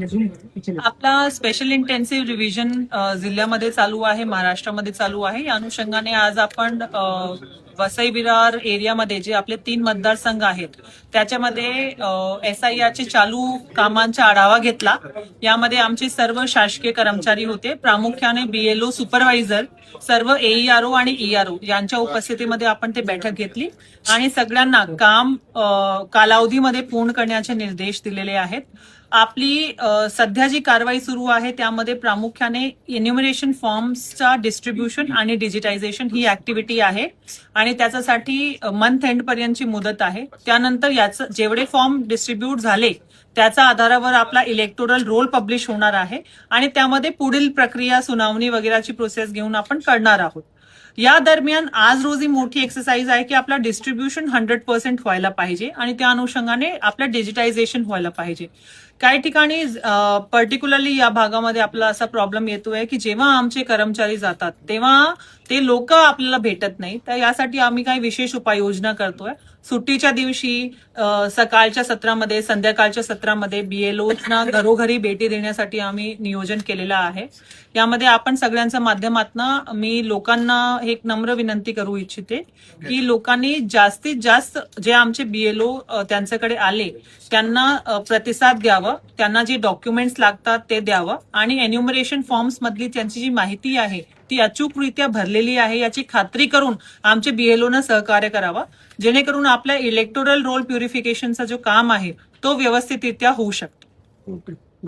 आपला special intensive revision जिल्ह्यामध्ये चालू आहे, महाराष्ट्रामध्ये चालू आहे. या अनुषंगाने आज आपण वसई विरार एरियामध्ये जे आपले 3 मतदारसंघ आहेत त्याच्यामध्ये SIR चे चालू कामांचा आढावा घेतला. यामध्ये आमचे सर्व शासकीय कर्मचारी होते, प्रामुख्याने BLO सुपरवायझर, सर्व AERO आणि ERO यांच्या उपस्थितीमध्ये आपण ते बैठक घेतली आणि सगळ्यांना काम कालावधीमध्ये पूर्ण करण्याचे निर्देश दिलेले आहेत. आपली सध्या जी कारवाई सुरू आहे त्यामध्ये प्रामुख्याने इन्युमरेशन फॉर्म्सचा डिस्ट्रीब्युशन आणि डिजिटायझेशन ही ऍक्टिव्हिटी आहे आणि त्याच्यासाठी मंथ एंड पर्यंतची मुदत आहे. त्यानंतर याचं जेवढे फॉर्म डिस्ट्रीब्यूट झाले त्याच्या आधारावर आपला इलेक्टोरल रोल पब्लिश होणार आहे आणि त्यामध्ये पुढील प्रक्रिया सुनावणी वगैरेची प्रोसेस घेऊन आपण करणार आहोत. या दरम्यान आज रोजी मोठी एक्सरसाइज आहे की आपला डिस्ट्रीब्युशन 100% व्हायला पाहिजे आणि त्या अनुषंगाने आपलं डिजिटायझेशन व्हायला पाहिजे. काही ठिकाणी पर्टिक्युलरली या भागामध्ये आपला असा प्रॉब्लेम येतोय की जेव्हा आमचे कर्मचारी जातात तेव्हा ते लोक आपल्याला भेटत नाही. तर यासाठी आम्ही काही विशेष उपाययोजना करतोय. सुट्टीच्या दिवशी सकाळच्या सत्रामध्ये, संध्याकाळच्या सत्रामध्ये BLOना घरोघरी भेटी देण्यासाठी आम्ही नियोजन केलेलं आहे. यामध्ये आपण सगळ्यांच्या माध्यमातून मी लोकांना एक नम्र विनंती करू इच्छिते की लोकांनी जास्तीत जास्त जे आमचे BLO त्यांच्याकडे आले त्यांना प्रतिसाद द्यावा, त्यांना जे डॉक्युमेंट्स लागतात ते द्यावं आणि एन्युमरेशन फॉर्म्स मधली त्यांची जी माहिती आहे ती अचूकरित्या भरलेली आहे याची खात्री करून आमचे BLOना सहकार्य करावा, जेणेकरून आपल्या इलेक्टोरल रोल प्युरिफिकेशनचा जो काम आहे तो व्यवस्थितरित्या होऊ शकतो.